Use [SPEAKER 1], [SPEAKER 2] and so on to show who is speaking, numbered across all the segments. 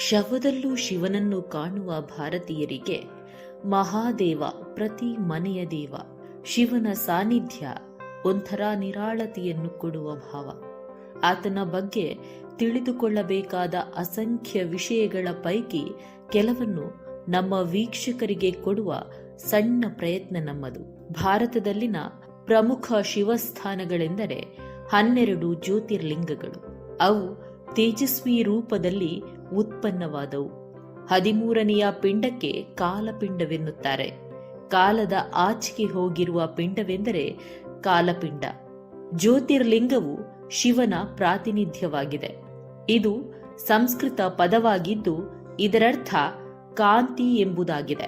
[SPEAKER 1] ಶವದಲ್ಲೂ ಶಿವನನ್ನು ಕಾಣುವ ಭಾರತೀಯರಿಗೆ ಮಹಾದೇವ ಪ್ರತಿ ಮನೆಯ ದೇವ. ಶಿವನ ಸಾನ್ನಿಧ್ಯ ಒಂಥರ ನಿರಾಳತೆಯನ್ನು ಕೊಡುವ ಭಾವ. ಆತನ ಬಗ್ಗೆ ತಿಳಿದುಕೊಳ್ಳಬೇಕಾದ ಅಸಂಖ್ಯ ವಿಷಯಗಳ ಪೈಕಿ ಕೆಲವನ್ನು ನಮ್ಮ ವೀಕ್ಷಕರಿಗೆ ಕೊಡುವ ಸಣ್ಣ ಪ್ರಯತ್ನ ನಮ್ಮದು. ಭಾರತದಲ್ಲಿನ ಪ್ರಮುಖ ಶಿವಸ್ಥಾನಗಳೆಂದರೆ 12 ಜ್ಯೋತಿರ್ಲಿಂಗಗಳು. ಅವು ತೇಜಸ್ವಿ ರೂಪದಲ್ಲಿ ಉತ್ಪನ್ನವಾದವು. 13ನೆಯ ಪಿಂಡಕ್ಕೆ ಕಾಲಪಿಂಡವೆನ್ನುತ್ತಾರೆ. ಕಾಲದ ಆಚೆಗೆ ಹೋಗಿರುವ ಪಿಂಡವೆಂದರೆ ಕಾಲಪಿಂಡ. ಜ್ಯೋತಿರ್ಲಿಂಗವು ಶಿವನ ಪ್ರಾತಿನಿಧ್ಯವಾಗಿದೆ. ಇದು ಸಂಸ್ಕೃತ ಪದವಾಗಿದ್ದು ಇದರರ್ಥ ಕಾಂತಿ ಎಂಬುದಾಗಿದೆ.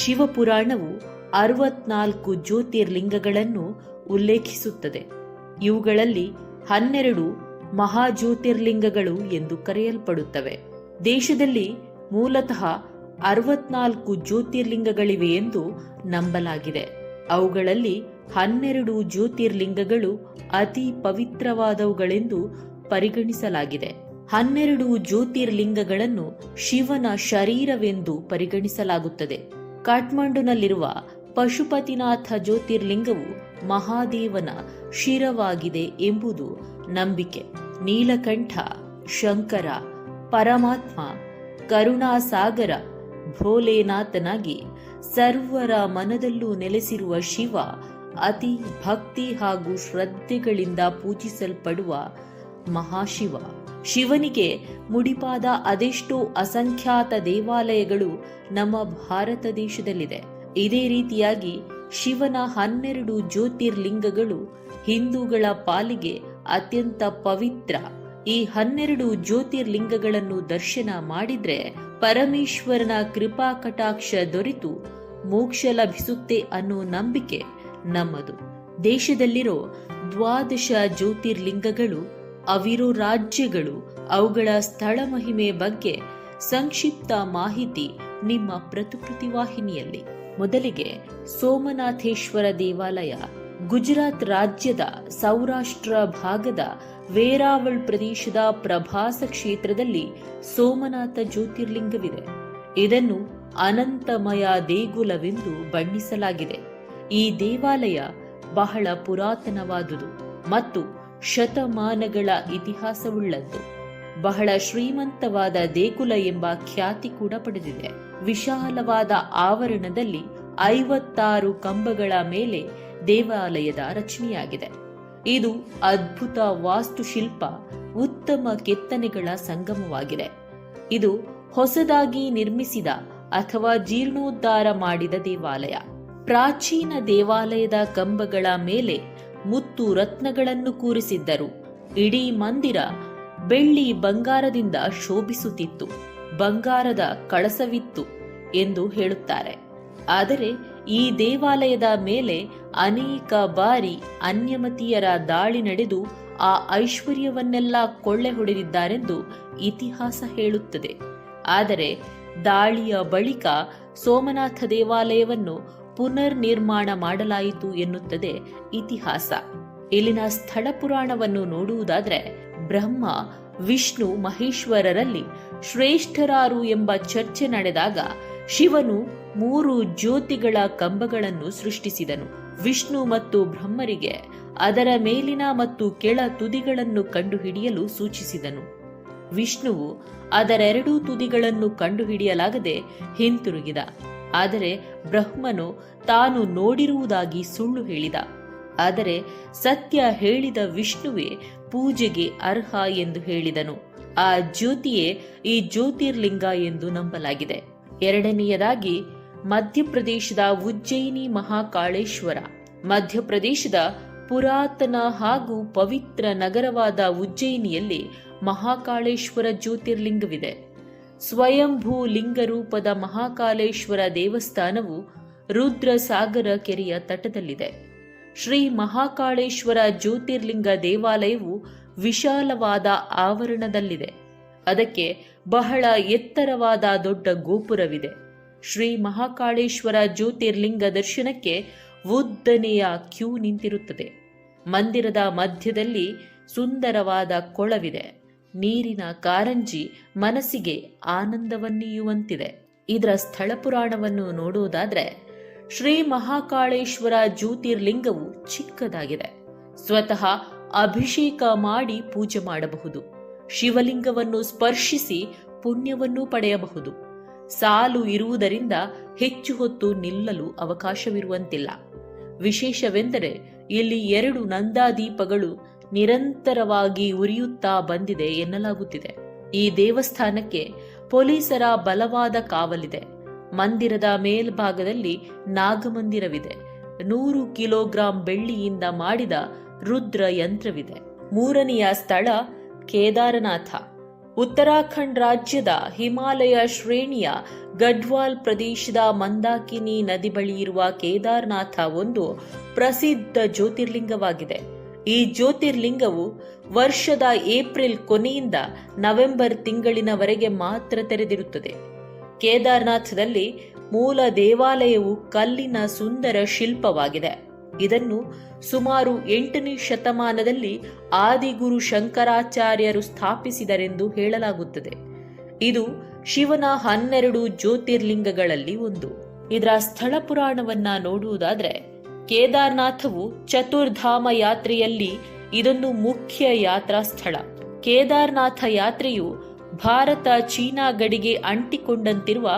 [SPEAKER 1] ಶಿವಪುರಾಣವು 64 ಜ್ಯೋತಿರ್ಲಿಂಗಗಳನ್ನು ಉಲ್ಲೇಖಿಸುತ್ತದೆ. ಇವುಗಳಲ್ಲಿ 12 ಮಹಾಜ್ಯೋತಿರ್ಲಿಂಗಗಳು ಎಂದು ಕರೆಯಲ್ಪಡುತ್ತವೆ. ದೇಶದಲ್ಲಿ ಮೂಲತಃ 64 ಜ್ಯೋತಿರ್ಲಿಂಗಗಳಿವೆ ಎಂದು ನಂಬಲಾಗಿದೆ. ಅವುಗಳಲ್ಲಿ 12 ಜ್ಯೋತಿರ್ಲಿಂಗಗಳು ಅತಿ ಪವಿತ್ರವಾದವುಗಳೆಂದು ಪರಿಗಣಿಸಲಾಗಿದೆ. 12 ಜ್ಯೋತಿರ್ಲಿಂಗಗಳನ್ನು ಶಿವನ ಶರೀರವೆಂದು ಪರಿಗಣಿಸಲಾಗುತ್ತದೆ. ಕಾಠ್ಮಂಡುನಲ್ಲಿರುವ ಪಶುಪತಿನಾಥ ಜ್ಯೋತಿರ್ಲಿಂಗವು ಮಹಾದೇವನ ಶಿರವಾಗಿದೆ ಎಂಬುದು ನಂಬಿಕೆ. ನೀಲಕಂಠ, ಶಂಕರ, ಪರಮಾತ್ಮ, ಕರುಣಾಸಾಗರ, ಭೋಲೆನಾಥನಾಗಿ ಸರ್ವರ ಮನದಲ್ಲೂ ನೆಲೆಸಿರುವ ಶಿವ ಅತಿ ಭಕ್ತಿ ಹಾಗೂ ಶ್ರದ್ಧೆಗಳಿಂದ ಪೂಜಿಸಲ್ಪಡುವ ಮಹಾಶಿವ. ಶಿವನಿಗೆ ಮುಡಿಪಾದ ಅದೆಷ್ಟೋ ಅಸಂಖ್ಯಾತ ದೇವಾಲಯಗಳು ನಮ್ಮ ಭಾರತ ದೇಶದಲ್ಲಿದೆ. ಇದೇ ರೀತಿಯಾಗಿ ಶಿವನ 12 ಜ್ಯೋತಿರ್ಲಿಂಗಗಳು ಹಿಂದೂಗಳ ಪಾಲಿಗೆ ಅತ್ಯಂತ ಪವಿತ್ರ. ಈ 12 ಜ್ಯೋತಿರ್ಲಿಂಗಗಳನ್ನು ದರ್ಶನ ಮಾಡಿದ್ರೆ ಪರಮೇಶ್ವರನ ಕೃಪಾ ಕಟಾಕ್ಷ ದೊರೆತು ಮೋಕ್ಷ ಲಭಿಸುತ್ತೆ ಅನ್ನೋ ನಂಬಿಕೆ ನಮ್ಮದು. ದೇಶದಲ್ಲಿರೋ 12 ಜ್ಯೋತಿರ್ಲಿಂಗಗಳು, ಅವಿರೋ ರಾಜ್ಯಗಳು, ಅವುಗಳ ಸ್ಥಳ ಮಹಿಮೆ ಬಗ್ಗೆ ಸಂಕ್ಷಿಪ್ತ ಮಾಹಿತಿ ನಿಮ್ಮ ಪ್ರತಿಕೃತಿ ವಾಹಿನಿಯಲ್ಲಿ. ಮೊದಲಿಗೆ ಸೋಮನಾಥೇಶ್ವರ ದೇವಾಲಯ ಗುಜರಾತ್ ರಾಜ್ಯದ ಸೌರಾಷ್ಟ್ರ ಭಾಗದ ವೇರಾವಳ್ ಪ್ರದೇಶದ ಪ್ರಭಾಸ ಕ್ಷೇತ್ರದಲ್ಲಿ ಸೋಮನಾಥ ಜ್ಯೋತಿರ್ಲಿಂಗವಿದೆ. ಇದನ್ನು ಅನಂತಮಯ ದೇಗುಲವೆಂದು ಬಣ್ಣಿಸಲಾಗಿದೆ. ಈ ದೇವಾಲಯ ಬಹಳ ಪುರಾತನವಾದುದು ಮತ್ತು ಶತಮಾನಗಳ ಇತಿಹಾಸವುಳ್ಳದ್ದು. ಬಹಳ ಶ್ರೀಮಂತವಾದ ದೇಗುಲ ಎಂಬ ಖ್ಯಾತಿ ಕೂಡ ಪಡೆದಿದೆ. ವಿಶಾಲವಾದ ಆವರಣದಲ್ಲಿ 56 ಕಂಬಗಳ ಮೇಲೆ ದೇವಾಲಯದ ರಚನೆಯಾಗಿದೆ. ಇದು ಅದ್ಭುತ ವಾಸ್ತುಶಿಲ್ಪ, ಉತ್ತಮ ಕೆತ್ತನೆಗಳ ಸಂಗಮವಾಗಿದೆ. ಇದು ಹೊಸದಾಗಿ ನಿರ್ಮಿಸಿದ ಅಥವಾ ಜೀರ್ಣೋದ್ಧಾರ ಮಾಡಿದ ದೇವಾಲಯ. ಪ್ರಾಚೀನ ದೇವಾಲಯದ ಕಂಬಗಳ ಮೇಲೆ ಮುತ್ತು ರತ್ನಗಳನ್ನು ಕೂರಿಸಿದ್ದರು. ಇಡೀ ಮಂದಿರ ಬೆಳ್ಳಿ ಬಂಗಾರದಿಂದ ಶೋಭಿಸುತ್ತಿತ್ತು. ಬಂಗಾರದ ಕಳಸವಿತ್ತು ಎಂದು ಹೇಳುತ್ತಾರೆ. ಆದರೆ ಈ ದೇವಾಲಯದ ಮೇಲೆ ಅನೇಕ ಬಾರಿ ಅನ್ಯಮತೀಯರ ದಾಳಿ ನಡೆದು ಆ ಐಶ್ವರ್ಯವನ್ನೆಲ್ಲ ಕೊಳ್ಳೆ ಹೊಡೆದಿದ್ದಾರೆಂದು ಇತಿಹಾಸ ಹೇಳುತ್ತದೆ. ಆದರೆ ದಾಳಿಯ ಬಳಿಕ ಸೋಮನಾಥ ದೇವಾಲಯವನ್ನು ಪುನರ್ ನಿರ್ಮಾಣ ಮಾಡಲಾಯಿತು ಎನ್ನುತ್ತದೆ ಇತಿಹಾಸ. ಇಲ್ಲಿನ ಸ್ಥಳ ಪುರಾಣವನ್ನು ನೋಡುವುದಾದರೆ ಬ್ರಹ್ಮ, ವಿಷ್ಣು, ಮಹೇಶ್ವರರಲ್ಲಿ ಶ್ರೇಷ್ಠರಾರು ಎಂಬ ಚರ್ಚೆ ನಡೆದಾಗ ಶಿವನು 3 ಜ್ಯೋತಿಗಳ ಕಂಬಗಳನ್ನು ಸೃಷ್ಟಿಸಿದನು. ವಿಷ್ಣು ಮತ್ತು ಬ್ರಹ್ಮರಿಗೆ ಅದರ ಮೇಲಿನ ಮತ್ತು ಕೆಳ ತುದಿಗಳನ್ನು ಕಂಡುಹಿಡಿಯಲು ಸೂಚಿಸಿದನು. ವಿಷ್ಣುವು ಅದರ 2 ತುದಿಗಳನ್ನು ಕಂಡುಹಿಡಿಯಲಾಗದೆ ಹಿಂತಿರುಗಿದ. ಆದರೆ ಬ್ರಹ್ಮನು ತಾನು ನೋಡಿರುವುದಾಗಿ ಸುಳ್ಳು ಹೇಳಿದ. ಆದರೆ ಸತ್ಯ ಹೇಳಿದ ವಿಷ್ಣುವೇ ಪೂಜೆಗೆ ಅರ್ಹ ಎಂದು ಹೇಳಿದನು. ಆ ಜ್ಯೋತಿಯೇ ಈ ಜ್ಯೋತಿರ್ಲಿಂಗ ಎಂದು ನಂಬಲಾಗಿದೆ. ಎರಡನೆಯದಾಗಿ ಮಧ್ಯಪ್ರದೇಶದ ಉಜ್ಜಯಿನಿ ಮಹಾಕಾಳೇಶ್ವರ. ಮಧ್ಯಪ್ರದೇಶದ ಪುರಾತನ ಹಾಗೂ ಪವಿತ್ರ ನಗರವಾದ ಉಜ್ಜಯಿನಿಯಲ್ಲಿ ಮಹಾಕಾಳೇಶ್ವರ ಜ್ಯೋತಿರ್ಲಿಂಗವಿದೆ. ಸ್ವಯಂಭೂ ಲಿಂಗ ರೂಪದ ಮಹಾಕಾಳೇಶ್ವರ ದೇವಸ್ಥಾನವು ರುದ್ರಸಾಗರ ಕೆರೆಯ ತಟದಲ್ಲಿದೆ. ಶ್ರೀ ಮಹಾಕಾಳೇಶ್ವರ ಜ್ಯೋತಿರ್ಲಿಂಗ ದೇವಾಲಯವು ವಿಶಾಲವಾದ ಆವರಣದಲ್ಲಿದೆ. ಅದಕ್ಕೆ ಬಹಳ ಎತ್ತರವಾದ ದೊಡ್ಡ ಗೋಪುರವಿದೆ. ಶ್ರೀ ಮಹಾಕಾಳೇಶ್ವರ ಜ್ಯೋತಿರ್ಲಿಂಗ ದರ್ಶನಕ್ಕೆ ಉದ್ದನೆಯ ಕ್ಯೂ ನಿಂತಿರುತ್ತದೆ. ಮಂದಿರದ ಮಧ್ಯದಲ್ಲಿ ಸುಂದರವಾದ ಕೊಳವಿದೆ. ನೀರಿನ ಕಾರಂಜಿ ಮನಸ್ಸಿಗೆ ಆನಂದವನ್ನೀಯುವಂತಿದೆ. ಇದರ ಸ್ಥಳ ಪುರಾಣವನ್ನು ನೋಡುವುದಾದ್ರೆ ಶ್ರೀ ಮಹಾಕಾಳೇಶ್ವರ ಜ್ಯೋತಿರ್ಲಿಂಗವು ಚಿಕ್ಕದಾಗಿದೆ. ಸ್ವತಃ ಅಭಿಷೇಕ ಮಾಡಿ ಪೂಜೆ ಮಾಡಬಹುದು. ಶಿವಲಿಂಗವನ್ನು ಸ್ಪರ್ಶಿಸಿ ಪುಣ್ಯವನ್ನು ಪಡೆಯಬಹುದು. ಸಾಲು ಇರುವುದರಿಂದ ಹೆಚ್ಚು ಹೊತ್ತು ನಿಲ್ಲಲು ಅವಕಾಶವಿರುವಂತಿಲ್ಲ. ವಿಶೇಷವೆಂದರೆ ಇಲ್ಲಿ 2 ನಂದಾದೀಪಗಳು ನಿರಂತರವಾಗಿ ಉರಿಯುತ್ತಾ ಬಂದಿದೆ ಎನ್ನಲಾಗುತ್ತಿದೆ. ಈ ದೇವಸ್ಥಾನಕ್ಕೆ ಪೊಲೀಸರ ಬಲವಾದ ಕಾವಲಿದೆ. ಮಂದಿರದ ಮೇಲ್ಭಾಗದಲ್ಲಿ ನಾಗಮಂದಿರವಿದೆ. 100 ಕಿಲೋಗ್ರಾಂ ಬೆಳ್ಳಿಯಿಂದ ಮಾಡಿದ ರುದ್ರ ಯಂತ್ರವಿದೆ. 3ನೆಯ ಸ್ಥಳ ಕೇದಾರನಾಥ. ಉತ್ತರಾಖಂಡ್ ರಾಜ್ಯದ ಹಿಮಾಲಯ ಶ್ರೇಣಿಯ ಗಢ್ವಾಲ್ ಪ್ರದೇಶದ ಮಂದಾಕಿನಿ ನದಿ ಬಳಿ ಇರುವ ಕೇದಾರನಾಥ ಒಂದು ಪ್ರಸಿದ್ಧ ಜ್ಯೋತಿರ್ಲಿಂಗವಾಗಿದೆ. ಈ ಜ್ಯೋತಿರ್ಲಿಂಗವು ವರ್ಷದ ಏಪ್ರಿಲ್ ಕೊನೆಯಿಂದ ನವೆಂಬರ್ ತಿಂಗಳಿನವರೆಗೆ ಮಾತ್ರ ತೆರೆದಿರುತ್ತದೆ. ಕೇದಾರನಾಥದಲ್ಲಿ ಮೂಲ ದೇವಾಲಯವು ಕಲ್ಲಿನ ಸುಂದರ ಶಿಲ್ಪವಾಗಿದೆ. ಇದನ್ನು ಸುಮಾರು 8ನೇ ಶತಮಾನದಲ್ಲಿ ಆದಿಗುರು ಶಂಕರಾಚಾರ್ಯರು ಸ್ಥಾಪಿಸಿದರೆಂದು ಹೇಳಲಾಗುತ್ತದೆ. ಇದು ಶಿವನ 12 ಜ್ಯೋತಿರ್ಲಿಂಗಗಳಲ್ಲಿ ಒಂದು. ಇದರ ಸ್ಥಳ ಪುರಾಣವನ್ನ ನೋಡುವುದಾದ್ರೆ ಕೇದಾರನಾಥವು ಚತುರ್ಧಾಮ ಯಾತ್ರೆಯಲ್ಲಿ ಇದೊಂದು ಮುಖ್ಯ ಯಾತ್ರಾ ಸ್ಥಳ. ಕೇದಾರನಾಥ ಯಾತ್ರೆಯು ಭಾರತ ಚೀನಾ ಗಡಿಗೆ ಅಂಟಿಕೊಂಡಂತಿರುವ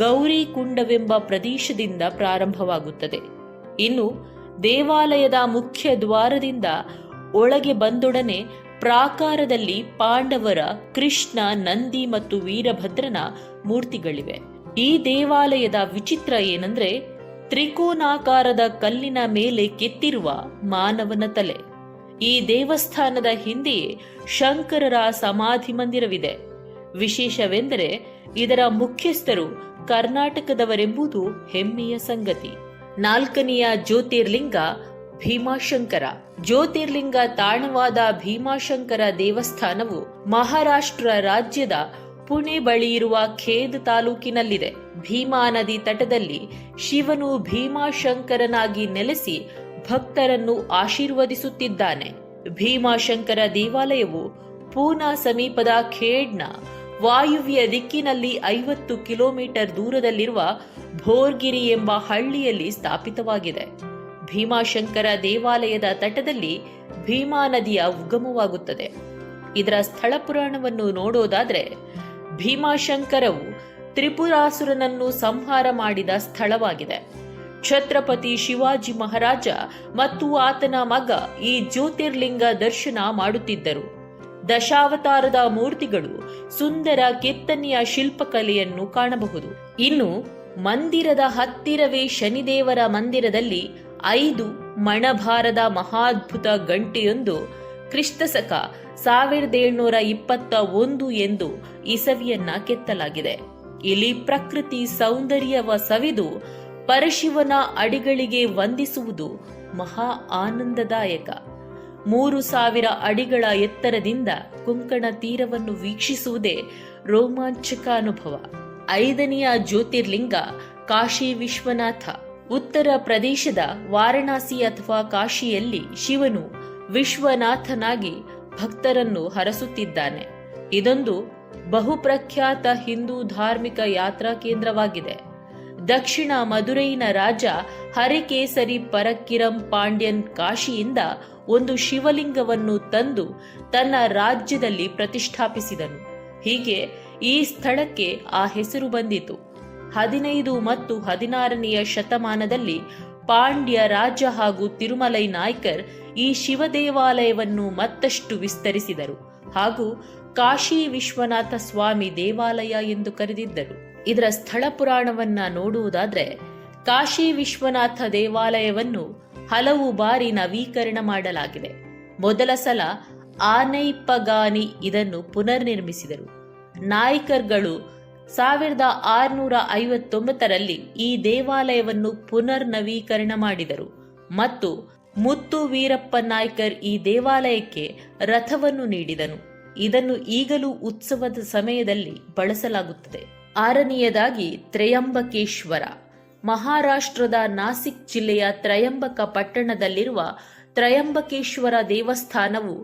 [SPEAKER 1] ಗೌರಿಕುಂಡವೆಂಬ ಪ್ರದೇಶದಿಂದ ಪ್ರಾರಂಭವಾಗುತ್ತದೆ. ಇನ್ನು ದೇವಾಲಯದ ಮುಖ್ಯ ದ್ವಾರದಿಂದ ಒಳಗೆ ಬಂದೊಡನೆ ಪ್ರಾಕಾರದಲ್ಲಿ ಪಾಂಡವರ, ಕೃಷ್ಣ, ನಂದಿ ಮತ್ತು ವೀರಭದ್ರನ ಮೂರ್ತಿಗಳಿವೆ. ಈ ದೇವಾಲಯದ ವಿಚಿತ್ರ ಏನಂದ್ರೆ ತ್ರಿಕೋನಾಕಾರದ ಕಲ್ಲಿನ ಮೇಲೆ ಕೆತ್ತಿರುವ ಮಾನವನ ತಲೆ. ಈ ದೇವಸ್ಥಾನದ ಹಿಂದೆಯೇ ಶಂಕರರ ಸಮಾಧಿ ಮಂದಿರವಿದೆ. ವಿಶೇಷವೆಂದರೆ ಇದರ ಮುಖ್ಯಸ್ಥರು ಕರ್ನಾಟಕದವರೆಂಬುದು ಹೆಮ್ಮೆಯ ಸಂಗತಿ. 4ನೆಯ ಜ್ಯೋತಿರ್ಲಿಂಗ ಭೀಮಾಶಂಕರ. ಜ್ಯೋತಿರ್ಲಿಂಗ ತಾಣವಾದ ಭೀಮಾಶಂಕರ ದೇವಸ್ಥಾನವು ಮಹಾರಾಷ್ಟ್ರ ರಾಜ್ಯದ ಪುಣೆ ಬಳಿ ಇರುವ ಖೇದ್ ತಾಲೂಕಿನಲ್ಲಿದೆ. ಭೀಮಾ ನದಿ ತಟದಲ್ಲಿ ಶಿವನು ಭೀಮಾಶಂಕರನಾಗಿ ನೆಲೆಸಿ ಭಕ್ತರನ್ನು ಆಶೀರ್ವದಿಸುತ್ತಿದ್ದಾನೆ. ಭೀಮಾಶಂಕರ ದೇವಾಲಯವು ಪೂನಾ ಸಮೀಪದ ಖೇಡ್ನ ವಾಯುವ್ಯ ದಿಕ್ಕಿನಲ್ಲಿ 50 ಕಿಲೋಮೀಟರ್ ದೂರದಲ್ಲಿರುವ ಭೋರ್ಗಿರಿ ಎಂಬ ಹಳ್ಳಿಯಲ್ಲಿ ಸ್ಥಾಪಿತವಾಗಿದೆ. ಭೀಮಾಶಂಕರ ದೇವಾಲಯದ ತಟದಲ್ಲಿ ಭೀಮಾ ನದಿಯ ಉಗಮವಾಗುತ್ತದೆ. ಇದರ ಸ್ಥಳ ಪುರಾಣವನ್ನು ನೋಡೋದಾದ್ರೆ ಭೀಮಾಶಂಕರವು ತ್ರಿಪುರಾಸುರನನ್ನು ಸಂಹಾರ ಮಾಡಿದ ಸ್ಥಳವಾಗಿದೆ. ಛತ್ರಪತಿ ಶಿವಾಜಿ ಮಹಾರಾಜ ಮತ್ತು ಆತನ ಮಗ ಈ ಜ್ಯೋತಿರ್ಲಿಂಗ ದರ್ಶನ ಮಾಡುತ್ತಿದ್ದರು. ದಶಾವತಾರದ ಮೂರ್ತಿಗಳು, ಸುಂದರ ಕೆತ್ತನೆಯ ಶಿಲ್ಪಕಲೆಯನ್ನು ಕಾಣಬಹುದು. ಇನ್ನು ಮಂದಿರದ ಹತ್ತಿರವೇ ಶನಿದೇವರ ಮಂದಿರದಲ್ಲಿ 5 ಮಣಭಾರದ ಮಹಾದ್ಭುತ ಗಂಟೆಯೊಂದು ಕ್ರಿಸ್ತಶಕ 1721 ಎಂದು ಇಸವಿಯನ್ನ ಕೆತ್ತಲಾಗಿದೆ. ಇಲ್ಲಿ ಪ್ರಕೃತಿ ಸೌಂದರ್ಯವ ಸವಿದು ಪರಶಿವನ ಅಡಿಗಳಿಗೆ ವಂದಿಸುವುದು ಮಹಾ ಆನಂದದಾಯಕ. 3000 ಅಡಿಗಳ ಎತ್ತರದಿಂದ ಕೊಂಕಣ ತೀರವನ್ನು ವೀಕ್ಷಿಸುವುದೇ ರೋಮಾಂಚಕ ಅನುಭವ. 5ನೆಯ ಜ್ಯೋತಿರ್ಲಿಂಗ ಕಾಶಿ ವಿಶ್ವನಾಥ. ಉತ್ತರ ಪ್ರದೇಶದ ವಾರಣಾಸಿ ಅಥವಾ ಕಾಶಿಯಲ್ಲಿ ಶಿವನು ವಿಶ್ವನಾಥನಾಗಿ ಭಕ್ತರನ್ನು ಹರಸುತ್ತಿದ್ದಾನೆ. ಇದೊಂದು ಬಹುಪ್ರಖ್ಯಾತ ಹಿಂದೂ ಧಾರ್ಮಿಕ ಯಾತ್ರಾ ಕೇಂದ್ರವಾಗಿದೆ. ದಕ್ಷಿಣ ಮದುರೈನ ರಾಜ ಹರಿಕೇಸರಿ ಪರಕ್ಕಿರಂ ಪಾಂಡ್ಯನ್ ಕಾಶಿಯಿಂದ ಒಂದು ಶಿವಲಿಂಗವನ್ನು ತಂದು ತನ್ನ ರಾಜ್ಯದಲ್ಲಿ ಪ್ರತಿಷ್ಠಾಪಿಸಿದನು. ಹೀಗೆ ಈ ಸ್ಥಳಕ್ಕೆ ಆ ಹೆಸರು ಬಂದಿತು. 15 ಮತ್ತು 16ನೆಯ ಶತಮಾನದಲ್ಲಿ ಪಾಂಡ್ಯ ರಾಜ ಹಾಗೂ ತಿರುಮಲೈ ನಾಯ್ಕರ್ ಈ ಶಿವ ದೇವಾಲಯವನ್ನು ಮತ್ತಷ್ಟು ವಿಸ್ತರಿಸಿದರು ಹಾಗೂ ಕಾಶಿ ವಿಶ್ವನಾಥ ಸ್ವಾಮಿ ದೇವಾಲಯ ಎಂದು ಕರೆದಿದ್ದರು. ಇದರ ಸ್ಥಳ ಪುರಾಣವನ್ನ ನೋಡುವುದಾದ್ರೆ ಕಾಶಿ ವಿಶ್ವನಾಥ ದೇವಾಲಯವನ್ನು ಹಲವು ಬಾರಿ ನವೀಕರಣ ಮಾಡಲಾಗಿದೆ. ಮೊದಲ ಸಲ ಆನೈಪ್ಪಗಾನಿ ಇದನ್ನು ಪುನರ್ ನಿರ್ಮಿಸಿದರು. ನಾಯ್ಕರ್ಗಳು 1659ರಲ್ಲಿ ಈ ದೇವಾಲಯವನ್ನು ಪುನರ್ ನವೀಕರಣ ಮಾಡಿದರು ಮತ್ತು ಮುತ್ತು ವೀರಪ್ಪ ನಾಯ್ಕರ್ ಈ ದೇವಾಲಯಕ್ಕೆ ರಥವನ್ನು ನೀಡಿದನು. ಇದನ್ನು ಈಗಲೂ ಉತ್ಸವದ ಸಮಯದಲ್ಲಿ ಬಳಸಲಾಗುತ್ತದೆ. 6ನೆಯದಾಗಿ ತ್ರಯಂಬಕೇಶ್ವರ. ಮಹಾರಾಷ್ಟ್ರದ ನಾಸಿಕ್ ಜಿಲ್ಲೆಯ ತ್ರಯಂಬಕ ಪಟ್ಟಣದಲ್ಲಿರುವ ತ್ರಯಂಬಕೇಶ್ವರ ದೇವಸ್ಥಾನವು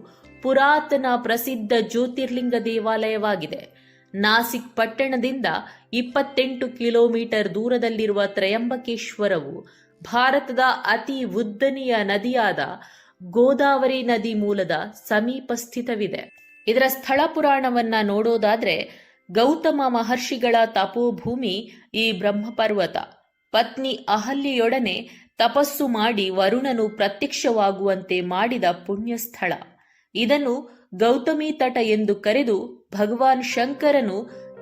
[SPEAKER 1] ಪುರಾತನ ಪ್ರಸಿದ್ಧ ಜ್ಯೋತಿರ್ಲಿಂಗ ದೇವಾಲಯವಾಗಿದೆ. ನಾಸಿಕ್ ಪಟ್ಟಣದಿಂದ 28 ಕಿಲೋಮೀಟರ್ ದೂರದಲ್ಲಿರುವ ತ್ರಯಂಬಕೇಶ್ವರವು ಭಾರತದ ಅತಿ ಉದ್ದನೆಯ ನದಿಯಾದ ಗೋದಾವರಿ ನದಿ ಮೂಲದ ಸಮೀಪಸ್ಥಿತವಿದೆ. ಇದರ ಸ್ಥಳ ಪುರಾಣವನ್ನ ನೋಡೋದಾದ್ರೆ, ಗೌತಮ ಮಹರ್ಷಿಗಳ ತಪೋಭೂಮಿ ಈ ಬ್ರಹ್ಮಪರ್ವತ. ಪತ್ನಿ ಅಹಲ್ಯೆಯೊಡನೆ ತಪಸ್ಸು ಮಾಡಿ ವರುಣನು ಪ್ರತ್ಯಕ್ಷವಾಗುವಂತೆ ಮಾಡಿದ ಪುಣ್ಯ ಸ್ಥಳ. ಇದನ್ನು ಗೌತಮಿ ತಟ ಎಂದು ಕರೆದು ಭಗವಾನ್ ಶಂಕರನು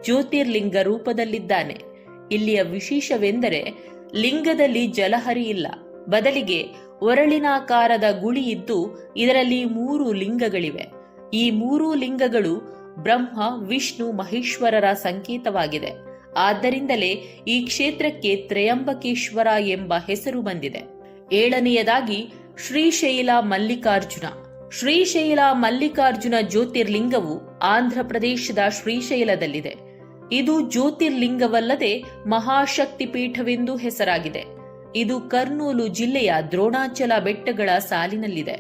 [SPEAKER 1] ಜ್ಯೋತಿರ್ಲಿಂಗ ರೂಪದಲ್ಲಿದ್ದಾನೆ. ಇಲ್ಲಿಯ ವಿಶೇಷವೆಂದರೆ ಲಿಂಗದಲ್ಲಿ ಜಲಹರಿ ಇಲ್ಲ, ಬದಲಿಗೆ ಒರಳಿನಾಕಾರದ ಗುಳಿ ಇದ್ದು ಇದರಲ್ಲಿ 3 ಲಿಂಗಗಳಿವೆ. ಈ 3 ಲಿಂಗಗಳು ಬ್ರಹ್ಮ, ವಿಷ್ಣು, ಮಹೇಶ್ವರರ ಸಂಕೇತವಾಗಿದೆ. ಆದ್ದರಿಂದಲೇ ಈ ಕ್ಷೇತ್ರಕ್ಕೆ ತ್ರಯಂಬಕೇಶ್ವರ ಎಂಬ ಹೆಸರು ಬಂದಿದೆ. 7ನೆಯದಾಗಿ ಶ್ರೀಶೈಲ ಮಲ್ಲಿಕಾರ್ಜುನ. ಶ್ರೀಶೈಲ ಮಲ್ಲಿಕಾರ್ಜುನ ಜ್ಯೋತಿರ್ಲಿಂಗವು ಆಂಧ್ರ ಪ್ರದೇಶದ ಶ್ರೀಶೈಲದಲ್ಲಿದೆ. ಇದು ಜ್ಯೋತಿರ್ಲಿಂಗವಲ್ಲದೆ ಮಹಾಶಕ್ತಿ ಪೀಠವೆಂದು ಹೆಸರಾಗಿದೆ. ಇದು ಕರ್ನೂಲು ಜಿಲ್ಲೆಯ ದ್ರೋಣಾಚಲ ಬೆಟ್ಟಗಳ ಸಾಲಿನಲ್ಲಿದೆ.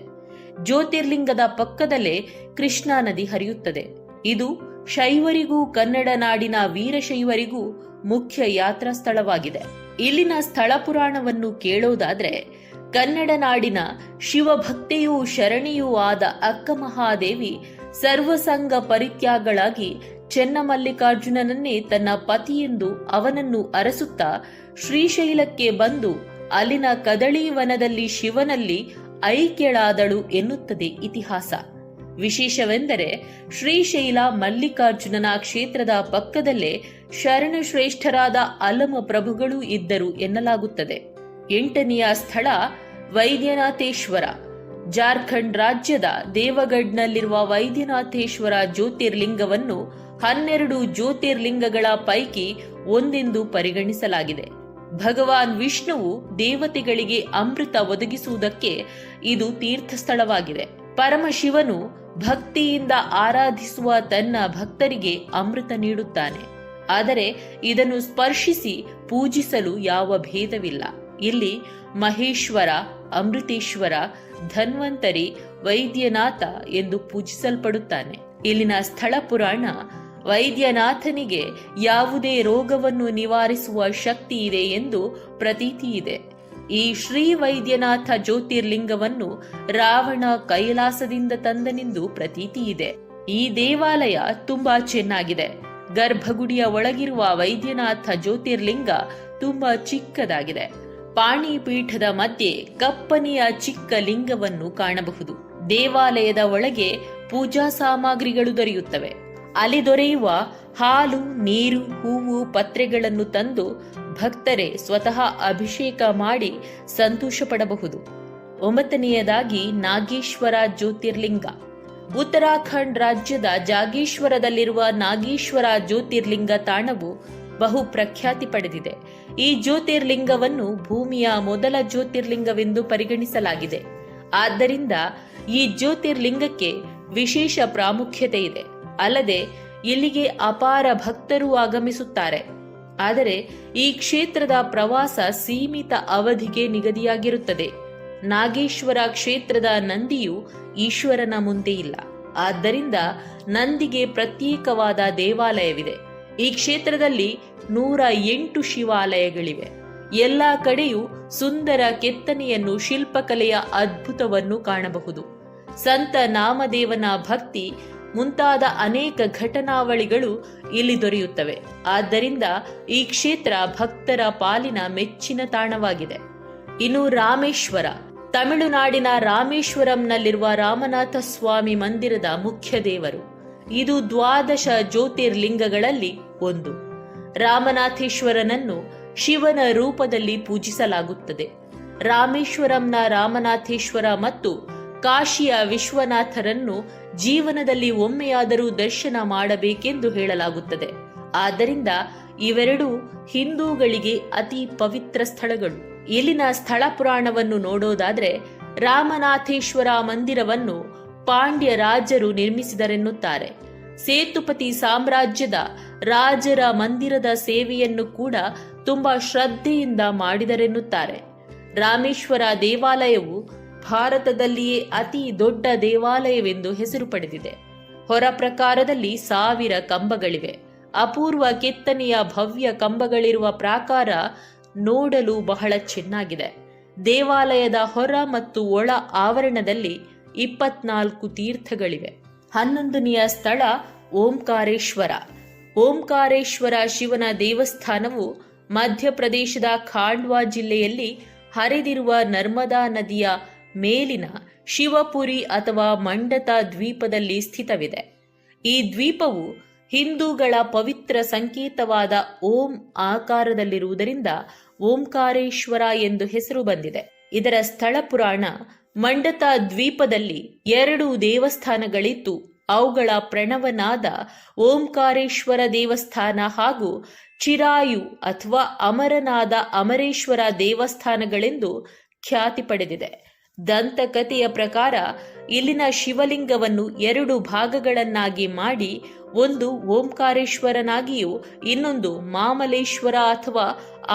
[SPEAKER 1] ಜ್ಯೋತಿರ್ಲಿಂಗದ ಪಕ್ಕದಲ್ಲೇ ಕೃಷ್ಣಾ ನದಿ ಹರಿಯುತ್ತದೆ. ಇದು ಶೈವರಿಗೂ ಕನ್ನಡ ನಾಡಿನ ವೀರಶೈವರಿಗೂ ಮುಖ್ಯ ಯಾತ್ರಾ ಸ್ಥಳವಾಗಿದೆ. ಇಲ್ಲಿನ ಸ್ಥಳ ಪುರಾಣವನ್ನು ಕೇಳೋದಾದ್ರೆ, ಕನ್ನಡ ನಾಡಿನ ಶಿವಭಕ್ತೆಯೂ ಶರಣಿಯೂ ಆದ ಅಕ್ಕ ಮಹಾದೇವಿ ಸರ್ವಸಂಗ ಪರಿತ್ಯಾಗಳಾಗಿ ಚೆನ್ನಮಲ್ಲಿಕಾರ್ಜುನನನ್ನೇ ತನ್ನ ಪತಿಯೆಂದು ಅವನನ್ನು ಅರಸುತ್ತಾ ಶ್ರೀಶೈಲಕ್ಕೆ ಬಂದು ಅಲ್ಲಿನ ಕದಳಿ ವನದಲ್ಲಿ ಶಿವನಲ್ಲಿ ಐಕ್ಯಳಾದಳು ಎನ್ನುತ್ತದೆ ಇತಿಹಾಸ. ವಿಶೇಷವೆಂದರೆ ಶ್ರೀಶೈಲ ಮಲ್ಲಿಕಾರ್ಜುನನ ಕ್ಷೇತ್ರದ ಪಕ್ಕದಲ್ಲೇ ಶರಣಶ್ರೇಷ್ಠರಾದ ಅಲಮ ಪ್ರಭುಗಳೂ ಇದ್ದರು ಎನ್ನಲಾಗುತ್ತದೆ. 8ನೆಯ ಸ್ಥಳ ವೈದ್ಯನಾಥೇಶ್ವರ. ಜಾರ್ಖಂಡ್ ರಾಜ್ಯದ ದೇವಗಢ್ನಲ್ಲಿರುವ ವೈದ್ಯನಾಥೇಶ್ವರ ಜ್ಯೋತಿರ್ಲಿಂಗವನ್ನು 12 ಜ್ಯೋತಿರ್ಲಿಂಗಗಳ ಪೈಕಿ ಒಂದೆಂದು ಪರಿಗಣಿಸಲಾಗಿದೆ. ಭಗವಾನ್ ವಿಷ್ಣುವು ದೇವತೆಗಳಿಗೆ ಅಮೃತ ಒದಗಿಸುವುದಕ್ಕೆ ಇದು ತೀರ್ಥಸ್ಥಳವಾಗಿದೆ. ಪರಮಶಿವನು ಭಕ್ತಿಯಿಂದ ಆರಾಧಿಸುವ ತನ್ನ ಭಕ್ತರಿಗೆ ಅಮೃತ ನೀಡುತ್ತಾನೆ. ಆದರೆ ಇದನ್ನು ಸ್ಪರ್ಶಿಸಿ ಪೂಜಿಸಲು ಯಾವ ಭೇದವಿಲ್ಲ. ಇಲ್ಲಿ ಮಹೇಶ್ವರ, ಅಮೃತೇಶ್ವರ, ಧನ್ವಂತರಿ, ವೈದ್ಯನಾಥ ಎಂದು ಪೂಜಿಸಲ್ಪಡುತ್ತಾನೆ. ಇಲ್ಲಿನ ಸ್ಥಳ ಪುರಾಣ, ವೈದ್ಯನಾಥನಿಗೆ ಯಾವುದೇ ರೋಗವನ್ನು ನಿವಾರಿಸುವ ಶಕ್ತಿ ಇದೆ ಎಂದು ಪ್ರತೀತಿ ಇದೆ. ಈ ಶ್ರೀ ವೈದ್ಯನಾಥ ಜ್ಯೋತಿರ್ಲಿಂಗವನ್ನು ರಾವಣ ಕೈಲಾಸದಿಂದ ತಂದನೆಂದು ಪ್ರತೀತಿ ಇದೆ. ಈ ದೇವಾಲಯ ತುಂಬಾ ಚೆನ್ನಾಗಿದೆ. ಗರ್ಭಗುಡಿಯ ಒಳಗಿರುವ ವೈದ್ಯನಾಥ ಜ್ಯೋತಿರ್ಲಿಂಗ ತುಂಬಾ ಚಿಕ್ಕದಾಗಿದೆ. ಪಾಣಿಪೀಠದ ಮಧ್ಯೆ ಕಪ್ಪನೆಯ ಚಿಕ್ಕ ಲಿಂಗವನ್ನು ಕಾಣಬಹುದು. ದೇವಾಲಯದ ಒಳಗೆ ಪೂಜಾ ಸಾಮಗ್ರಿಗಳು ದೊರೆಯುತ್ತವೆ. ಅಲ್ಲಿ ದೊರೆಯುವ ಹಾಲು, ನೀರು, ಹೂವು, ಪತ್ರೆಗಳನ್ನು ತಂದು ಭಕ್ತರೇ ಸ್ವತಃ ಅಭಿಷೇಕ ಮಾಡಿ ಸಂತೋಷ ಪಡಬಹುದು. 9ನೆಯದಾಗಿ ನಾಗೇಶ್ವರ ಜ್ಯೋತಿರ್ಲಿಂಗ. ಉತ್ತರಾಖಂಡ್ ರಾಜ್ಯದ ಜಾಗೇಶ್ವರದಲ್ಲಿರುವ ನಾಗೇಶ್ವರ ಜ್ಯೋತಿರ್ಲಿಂಗ ತಾಣವು ಬಹು ಪ್ರಖ್ಯಾತಿ ಪಡೆದಿದೆ. ಈ ಜ್ಯೋತಿರ್ಲಿಂಗವನ್ನು ಭೂಮಿಯ ಮೊದಲ ಜ್ಯೋತಿರ್ಲಿಂಗವೆಂದು ಪರಿಗಣಿಸಲಾಗಿದೆ. ಆದ್ದರಿಂದ ಈ ಜ್ಯೋತಿರ್ಲಿಂಗಕ್ಕೆ ವಿಶೇಷ ಪ್ರಾಮುಖ್ಯತೆ ಇದೆ. ಅಲ್ಲದೆ ಇಲ್ಲಿಗೆ ಅಪಾರ ಭಕ್ತರು ಆಗಮಿಸುತ್ತಾರೆ. ಆದರೆ ಈ ಕ್ಷೇತ್ರದ ಪ್ರವಾಸ ಸೀಮಿತ ಅವಧಿಗೆ ನಿಗದಿಯಾಗಿರುತ್ತದೆ. ನಾಗೇಶ್ವರ ಕ್ಷೇತ್ರದ ನಂದಿಯು ಈಶ್ವರನ ಮುಂದೆ ಇಲ್ಲ. ಆದ್ದರಿಂದ ನಂದಿಗೆ ಪ್ರತ್ಯೇಕವಾದ ದೇವಾಲಯವಿದೆ. ಈ ಕ್ಷೇತ್ರದಲ್ಲಿ 108 ಶಿವಾಲಯಗಳಿವೆ. ಎಲ್ಲ ಕಡೆಯೂ ಸುಂದರ ಕೆತ್ತನೆಯನ್ನು, ಶಿಲ್ಪಕಲೆಯ ಅದ್ಭುತವನ್ನು ಕಾಣಬಹುದು. ಸಂತ ನಾಮದೇವನ ಭಕ್ತಿ ಮುಂತಾದ ಅನೇಕ ಘಟನಾವಳಿಗಳು ಇಲ್ಲಿ ದೊರೆಯುತ್ತವೆ. ಆದ್ದರಿಂದ ಈ ಕ್ಷೇತ್ರ ಭಕ್ತರ ಪಾಲಿನ ಮೆಚ್ಚಿನ ತಾಣವಾಗಿದೆ. ಇನ್ನು ರಾಮೇಶ್ವರ. ತಮಿಳುನಾಡಿನ ರಾಮೇಶ್ವರಂನಲ್ಲಿರುವ ರಾಮನಾಥ ಸ್ವಾಮಿ ಮಂದಿರದ ಮುಖ್ಯ ದೇವರು. ಇದು 12 ಜ್ಯೋತಿರ್ಲಿಂಗಗಳಲ್ಲಿ ಒಂದು. ರಾಮನಾಥೇಶ್ವರನನ್ನು ಶಿವನ ರೂಪದಲ್ಲಿ ಪೂಜಿಸಲಾಗುತ್ತದೆ. ರಾಮೇಶ್ವರಂನ ರಾಮನಾಥೇಶ್ವರ ಮತ್ತು ಕಾಶಿಯ ವಿಶ್ವನಾಥರನ್ನು ಜೀವನದಲ್ಲಿ ಒಮ್ಮೆಯಾದರೂ ದರ್ಶನ ಮಾಡಬೇಕೆಂದು ಹೇಳಲಾಗುತ್ತದೆ. ಆದ್ದರಿಂದ ಇವೆರಡೂ ಹಿಂದೂಗಳಿಗೆ ಅತಿ ಪವಿತ್ರ ಸ್ಥಳಗಳು. ಇಲ್ಲಿನ ಸ್ಥಳ ಪುರಾಣವನ್ನು ನೋಡೋದಾದ್ರೆ, ರಾಮನಾಥೇಶ್ವರ ಮಂದಿರವನ್ನು ಪಾಂಡ್ಯ ರಾಜರು ನಿರ್ಮಿಸಿದರೆನ್ನುತ್ತಾರೆ. ಸೇತುಪತಿ ಸಾಮ್ರಾಜ್ಯದ ರಾಜರ ಮಂದಿರದ ಸೇವೆಯನ್ನು ಕೂಡ ತುಂಬಾ ಶ್ರದ್ಧೆಯಿಂದ ಮಾಡಿದರೆನ್ನುತ್ತಾರೆ. ರಾಮೇಶ್ವರ ದೇವಾಲಯವು ಭಾರತದಲ್ಲಿಯೇ ಅತಿ ದೊಡ್ಡ ದೇವಾಲಯವೆಂದು ಹೆಸರು ಪಡೆದಿದೆ. ಹೊರ ಪ್ರಕಾರದಲ್ಲಿ 1000 ಕಂಬಗಳಿವೆ. ಅಪೂರ್ವ ಕೆತ್ತನೆಯ ಭವ್ಯ ಕಂಬಗಳಿರುವ ಪ್ರಾಕಾರ ನೋಡಲು ಬಹಳ ಚೆನ್ನಾಗಿದೆ. ದೇವಾಲಯದ ಹೊರ ಮತ್ತು ಒಳ ಆವರಣದಲ್ಲಿ 24 ತೀರ್ಥಗಳಿವೆ. 11ನೆಯ ಸ್ಥಳ ಓಂಕಾರೇಶ್ವರ. ಓಂಕಾರೇಶ್ವರ ಶಿವನ ದೇವಸ್ಥಾನವು ಮಧ್ಯಪ್ರದೇಶದ ಖಾಂಡ್ವಾ ಜಿಲ್ಲೆಯಲ್ಲಿ ಹರಿದಿರುವ ನರ್ಮದಾ ನದಿಯ ಮೇಲಿನ ಶಿವಪುರಿ ಅಥವಾ ಮಂಡತ ದ್ವೀಪದಲ್ಲಿ ಸ್ಥಿತವಿದೆ. ಈ ದ್ವೀಪವು ಹಿಂದೂಗಳ ಪವಿತ್ರ ಸಂಕೇತವಾದ ಓಂ ಆಕಾರದಲ್ಲಿರುವುದರಿಂದ ಓಂಕಾರೇಶ್ವರ ಎಂದು ಹೆಸರು ಬಂದಿದೆ. ಇದರ ಸ್ಥಳ ಪುರಾಣ: ಮಂಡತ ದ್ವೀಪದಲ್ಲಿ 2 ದೇವಸ್ಥಾನಗಳಿದ್ದು ಅವುಗಳ ಪ್ರಣವನಾದ ಓಂಕಾರೇಶ್ವರ ದೇವಸ್ಥಾನ ಹಾಗೂ ಚಿರಾಯು ಅಥವಾ ಅಮರನಾದ ಅಮರೇಶ್ವರ ದೇವಸ್ಥಾನಗಳೆಂದು ಖ್ಯಾತಿ ಪಡೆದಿದೆ. ದಂತಕಥೆಯ ಪ್ರಕಾರ ಇಲ್ಲಿನ ಶಿವಲಿಂಗವನ್ನು 2 ಭಾಗಗಳನ್ನಾಗಿ ಮಾಡಿ ಒಂದು ಓಂಕಾರೇಶ್ವರನಾಗಿಯೂ ಇನ್ನೊಂದು ಮಾಮಲೇಶ್ವರ ಅಥವಾ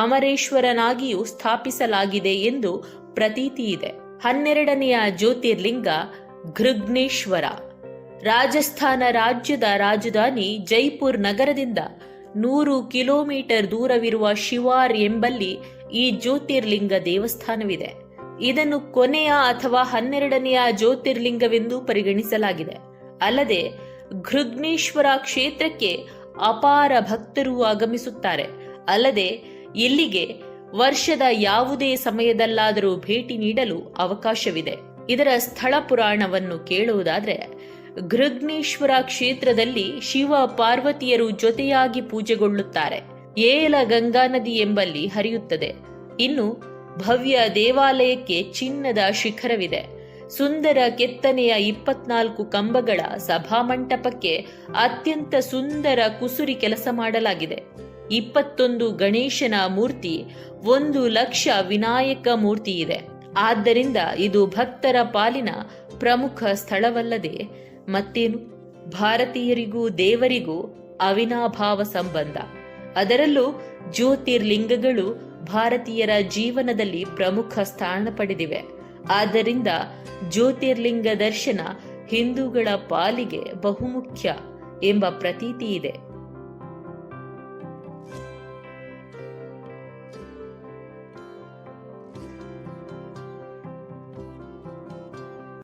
[SPEAKER 1] ಅಮರೇಶ್ವರನಾಗಿಯೂ ಸ್ಥಾಪಿಸಲಾಗಿದೆ ಎಂದು ಪ್ರತೀತಿ ಇದೆ. 12ನೆಯ ಜ್ಯೋತಿರ್ಲಿಂಗ ಘೃಗ್ನೇಶ್ವರ. ರಾಜಸ್ಥಾನ ರಾಜ್ಯದ ರಾಜಧಾನಿ ಜೈಪುರ್ ನಗರದಿಂದ 100 ಕಿಲೋಮೀಟರ್ ದೂರವಿರುವ ಶಿವಾರ್ ಎಂಬಲ್ಲಿ ಈ ಜ್ಯೋತಿರ್ಲಿಂಗ ದೇವಸ್ಥಾನವಿದೆ. ಇದನ್ನು ಕೊನೆಯ ಅಥವಾ 12ನೆಯ ಜ್ಯೋತಿರ್ಲಿಂಗವೆಂದು ಪರಿಗಣಿಸಲಾಗಿದೆ. ಅಲ್ಲದೆ ಘೃಗ್ನೇಶ್ವರ ಕ್ಷೇತ್ರಕ್ಕೆ ಅಪಾರ ಭಕ್ತರು ಆಗಮಿಸುತ್ತಾರೆ. ಅಲ್ಲದೆ ಇಲ್ಲಿಗೆ ವರ್ಷದ ಯಾವುದೇ ಸಮಯದಲ್ಲಾದರೂ ಭೇಟಿ ನೀಡಲು ಅವಕಾಶವಿದೆ. ಇದರ ಸ್ಥಳ ಪುರಾಣವನ್ನು ಕೇಳುವುದಾದರೆ, ಘೃಗ್ನೇಶ್ವರ ಕ್ಷೇತ್ರದಲ್ಲಿ ಶಿವ ಪಾರ್ವತಿಯರು ಜೊತೆಯಾಗಿ ಪೂಜೆಗೊಳ್ಳುತ್ತಾರೆ. ಏಲ ಗಂಗಾ ನದಿ ಎಂಬಲ್ಲಿ ಹರಿಯುತ್ತದೆ. ಇನ್ನು ಭವ್ಯ ದೇವಾಲಯಕ್ಕೆ ಚಿನ್ನದ ಶಿಖರವಿದೆ. ಸುಂದರ ಕೆತ್ತನೆಯ 24 ಕಂಬಗಳ ಸಭಾಮಂಟಪಕ್ಕೆ ಅತ್ಯಂತ ಸುಂದರ ಕುಸುರಿ ಕೆಲಸ ಮಾಡಲಾಗಿದೆ. 21 ಗಣೇಶನ ಮೂರ್ತಿ, 1 ಲಕ್ಷ ವಿನಾಯಕ ಮೂರ್ತಿ ಇದೆ. ಆದ್ದರಿಂದ ಇದು ಭಕ್ತರ ಪಾಲಿನ ಪ್ರಮುಖ ಸ್ಥಳವಲ್ಲದೆ ಮತ್ತೇನು? ಭಾರತೀಯರಿಗೂ ದೇವರಿಗೂ ಅವಿನಾಭಾವ ಸಂಬಂಧ. ಅದರಲ್ಲೂ ಜ್ಯೋತಿರ್ಲಿಂಗಗಳು ಭಾರತೀಯರ ಜೀವನದಲ್ಲಿ ಪ್ರಮುಖ ಸ್ಥಾನ ಪಡೆದಿವೆ. ಆದ್ದರಿಂದ ಜ್ಯೋತಿರ್ಲಿಂಗ ದರ್ಶನ ಹಿಂದೂಗಳ ಪಾಲಿಗೆ ಬಹುಮುಖ್ಯ ಎಂಬ ಪ್ರತೀತಿ ಇದೆ.